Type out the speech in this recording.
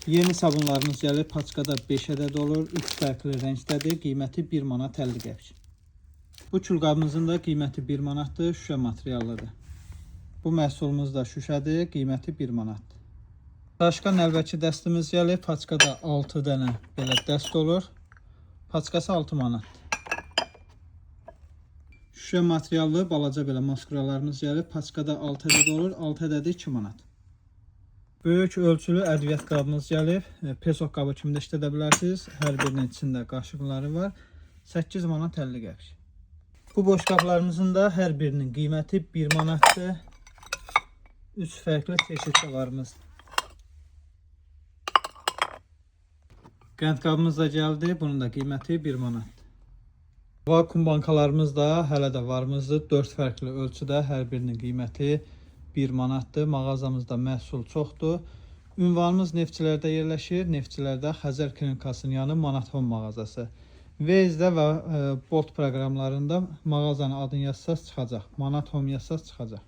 Yeni sabunlarımız gəlir. Paçkada 5 ədəd olur. 3 fərqli rəngdədir. Qiyməti 1 manat 50 qəpik. Bu külqabımızın da qiyməti 1 manatdır. Şüşə materiallıdır. Bu məhsulumuz da şüşədir. Qiyməti 1 manatdır. Daşqa nəlbəki dəstimiz gəlir. Paçkada 6 dənə belə dəst olur. Paçkası 6 manatdır. Şüşə materiallı balaca belə maskuralarımız gəlir. Paçkada 6 ədəd olur. 6 ədədi 2 manat. Böyük ölçülü ədviyyat qabımız gəlir. Pesok qabı kimi də işlədə bilərsiniz. Hər birinin içində qaşıqları var. 8 manat 50 qəpik. Bu boş qablarımızın da hər birinin qiyməti 1 manatdır. 3 fərqli çeşidçilərimiz. Qənd qabımız da gəldi. Bunun da qiyməti 1 manatdır. Vakum bankalarımız da hələ də varımızdır. 4 fərqli ölçüdə hər birinin qiyməti 1 manatdır. Mağazamızda məhsul çoxdur. Ünvanımız Neftçilərdə yerləşir. Neftçilərdə Xəzər Klinikasının yanı Manathon mağazası. Waze-də və Bolt proqramlarında mağazanın adını yazsaz çıxacaq. Manathon yazsaz çıxacaq.